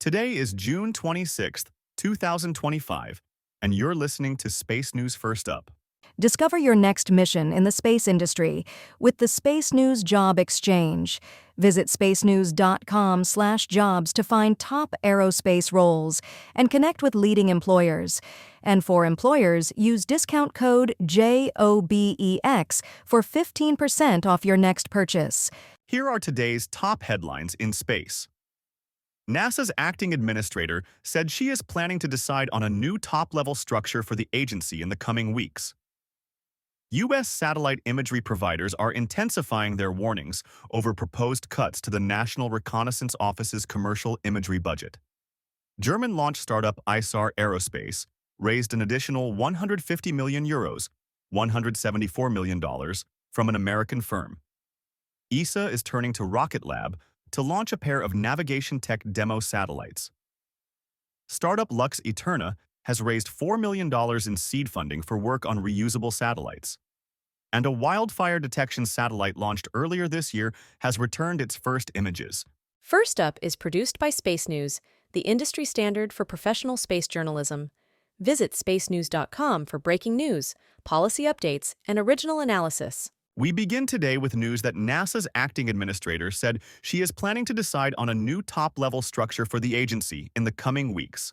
Today is June 26th, 2025, and you're listening to Space News First Up. Discover your next mission in the space industry with the Space News Job Exchange. Visit spacenews.com/jobs to find top aerospace roles and connect with leading employers. And for employers, use discount code JOBEX for 15% off your next purchase. Here are today's top headlines in space. NASA's acting administrator said she is planning to decide on a new top-level structure for the agency in the coming weeks. U.S. satellite imagery providers are intensifying their warnings over proposed cuts to the National Reconnaissance Office's commercial imagery budget. German launch startup Isar Aerospace raised an additional €150 million, $174 million, from an American firm. ESA is turning to Rocket Lab to launch a pair of navigation tech demo satellites. Startup Lux Aeterna has raised $4 million in seed funding for work on reusable satellites. And a wildfire detection satellite launched earlier this year has returned its first images. First Up is produced by Space News, the industry standard for professional space journalism. Visit spacenews.com for breaking news, policy updates, and original analysis. We begin today with news that NASA's acting administrator said she is planning to decide on a new top-level structure for the agency in the coming weeks.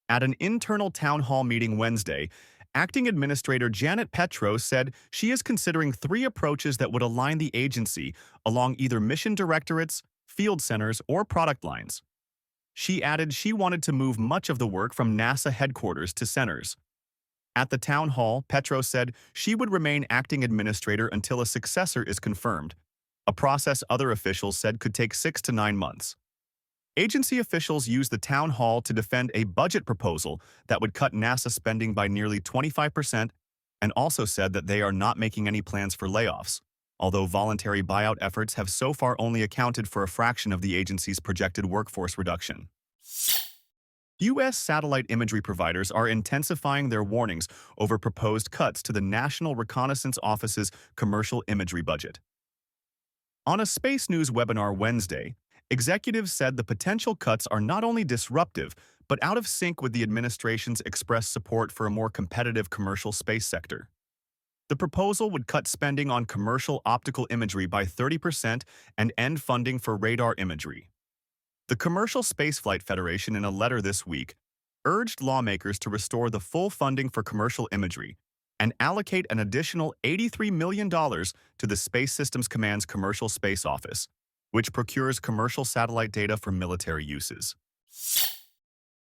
At an internal town hall meeting Wednesday, Acting Administrator Janet Petro said she is considering three approaches that would align the agency along either mission directorates, field centers, or product lines. She added she wanted to move much of the work from NASA headquarters to centers. At the town hall, Petro said she would remain acting administrator until a successor is confirmed, a process other officials said could take 6 to 9 months. Agency officials used the town hall to defend a budget proposal that would cut NASA spending by nearly 25% and also said that they are not making any plans for layoffs, although voluntary buyout efforts have so far only accounted for a fraction of the agency's projected workforce reduction. U.S. satellite imagery providers are intensifying their warnings over proposed cuts to the National Reconnaissance Office's commercial imagery budget. On a Space News webinar Wednesday, executives said the potential cuts are not only disruptive, but out of sync with the administration's expressed support for a more competitive commercial space sector. The proposal would cut spending on commercial optical imagery by 30% and end funding for radar imagery. The Commercial Spaceflight Federation, in a letter this week, urged lawmakers to restore the full funding for commercial imagery and allocate an additional $83 million to the Space Systems Command's Commercial Space Office, which procures commercial satellite data for military uses.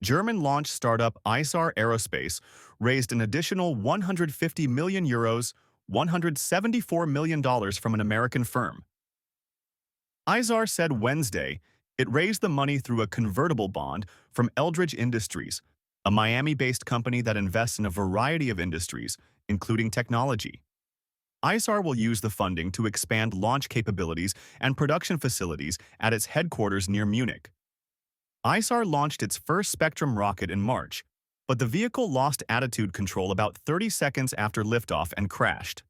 German launch startup Isar Aerospace raised an additional €150 million, $174 million from an American firm. Isar said Wednesday it raised the money through a convertible bond from Eldridge Industries, a Miami-based company that invests in a variety of industries, including technology. Isar will use the funding to expand launch capabilities and production facilities at its headquarters near Munich. Isar launched its first Spectrum rocket in March, but the vehicle lost attitude control about 30 seconds after liftoff and crashed.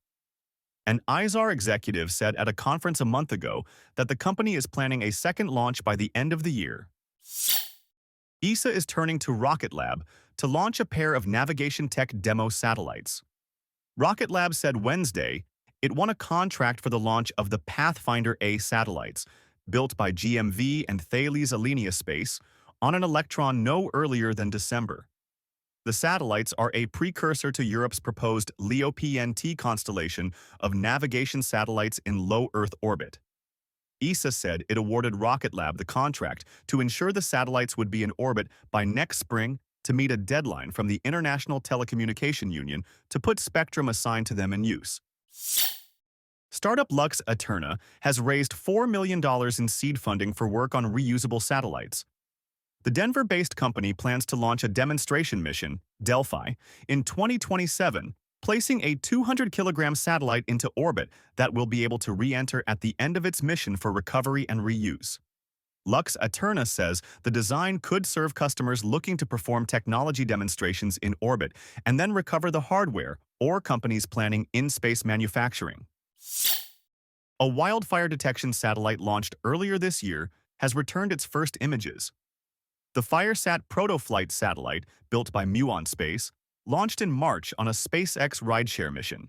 An Isar executive said at a conference a month ago that the company is planning a second launch by the end of the year. ESA is turning to Rocket Lab to launch a pair of navigation tech demo satellites. Rocket Lab said Wednesday it won a contract for the launch of the Pathfinder A satellites, built by GMV and Thales Alenia Space, on an Electron no earlier than December. The satellites are a precursor to Europe's proposed LEO PNT constellation of navigation satellites in low Earth orbit. ESA said it awarded Rocket Lab the contract to ensure the satellites would be in orbit by next spring to meet a deadline from the International Telecommunication Union to put spectrum assigned to them in use. Startup Lux Aeterna has raised $4 million in seed funding for work on reusable satellites. The Denver-based company plans to launch a demonstration mission, Delphi, in 2027, placing a 200-kilogram satellite into orbit that will be able to re-enter at the end of its mission for recovery and reuse. Lux Aeterna says the design could serve customers looking to perform technology demonstrations in orbit and then recover the hardware, or companies planning in-space manufacturing. A wildfire detection satellite launched earlier this year has returned its first images. The Firesat protoflight satellite, built by Muon Space, launched in March on a SpaceX rideshare mission.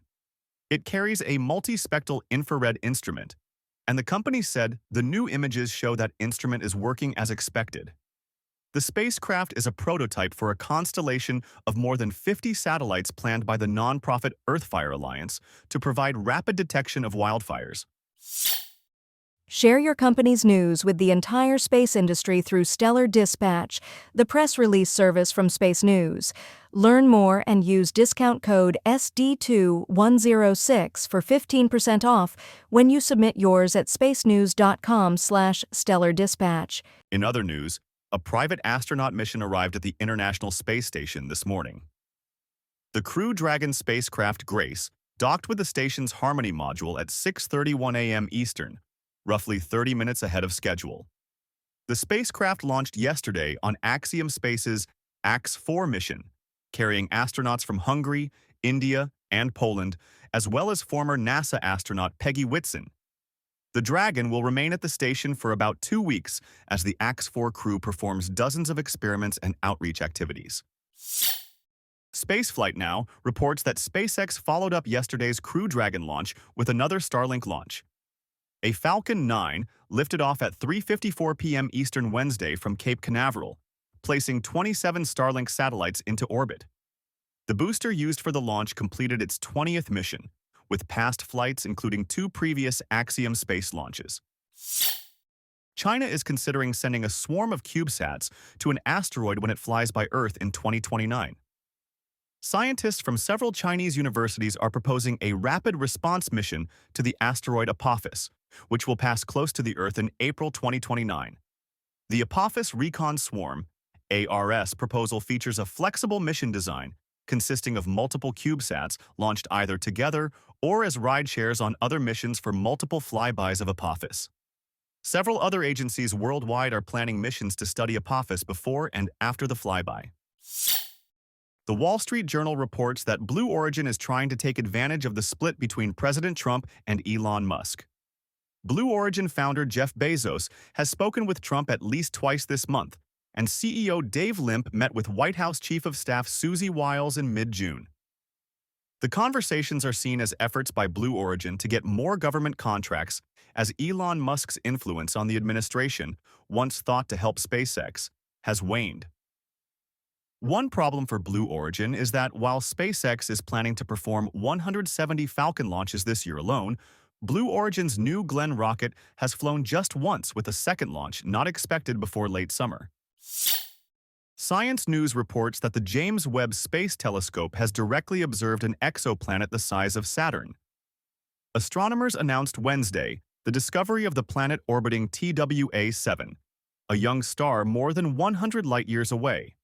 It carries a multispectral infrared instrument, and the company said the new images show that instrument is working as expected. The spacecraft is a prototype for a constellation of more than 50 satellites planned by the nonprofit Earthfire Alliance to provide rapid detection of wildfires. Share your company's news with the entire space industry through Stellar Dispatch, the press release service from Space News. Learn more and use discount code SD2106 for 15% off when you submit yours at spacenews.com/stellardispatch. In other news, a private astronaut mission arrived at the International Space Station this morning. The Crew Dragon spacecraft Grace docked with the station's Harmony module at 6:31 a.m. Eastern, roughly 30 minutes ahead of schedule. The spacecraft launched yesterday on Axiom Space's AX-4 mission, carrying astronauts from Hungary, India, and Poland, as well as former NASA astronaut Peggy Whitson. The Dragon will remain at the station for about 2 weeks as the AX-4 crew performs dozens of experiments and outreach activities. Spaceflight Now reports that SpaceX followed up yesterday's Crew Dragon launch with another Starlink launch. A Falcon 9 lifted off at 3:54 p.m. Eastern Wednesday from Cape Canaveral, placing 27 Starlink satellites into orbit. The booster used for the launch completed its 20th mission, with past flights including 2 previous Axiom space launches. China is considering sending a swarm of CubeSats to an asteroid when it flies by Earth in 2029. Scientists from several Chinese universities are proposing a rapid response mission to the asteroid Apophis, which will pass close to the Earth in April 2029. The Apophis Recon Swarm (ARS) proposal features a flexible mission design consisting of multiple CubeSats launched either together or as rideshares on other missions for multiple flybys of Apophis. Several other agencies worldwide are planning missions to study Apophis before and after the flyby. The Wall Street Journal reports that Blue Origin is trying to take advantage of the split between President Trump and Elon Musk. Blue Origin founder Jeff Bezos has spoken with Trump at least twice this month, and CEO Dave Limp met with White House Chief of Staff Susie Wiles in mid-June. The conversations are seen as efforts by Blue Origin to get more government contracts as Elon Musk's influence on the administration, once thought to help SpaceX, has waned. One problem for Blue Origin is that while SpaceX is planning to perform 170 Falcon launches this year alone, Blue Origin's New Glenn rocket has flown just once with a second launch not expected before late summer. Science News reports that the James Webb Space Telescope has directly observed an exoplanet the size of Saturn. Astronomers announced Wednesday the discovery of the planet orbiting TWA-7, a young star more than 100 light-years away.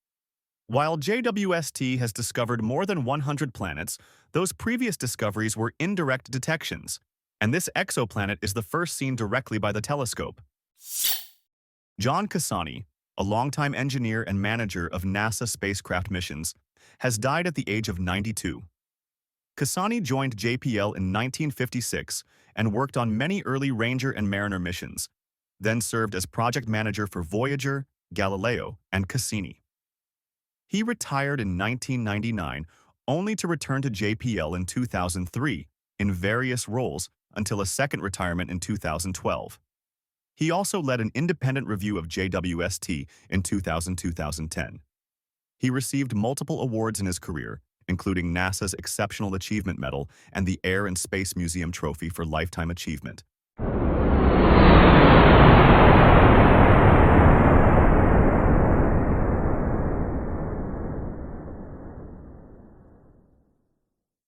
While JWST has discovered more than 100 planets, those previous discoveries were indirect detections, and this exoplanet is the first seen directly by the telescope. John Casani, a longtime engineer and manager of NASA spacecraft missions, has died at the age of 92. Casani joined JPL in 1956 and worked on many early Ranger and Mariner missions, then served as project manager for Voyager, Galileo, and Cassini. He retired in 1999, only to return to JPL in 2003 in various roles until a second retirement in 2012. He also led an independent review of JWST in 2000-2010. He received multiple awards in his career, including NASA's Exceptional Achievement Medal and the Air and Space Museum Trophy for Lifetime Achievement.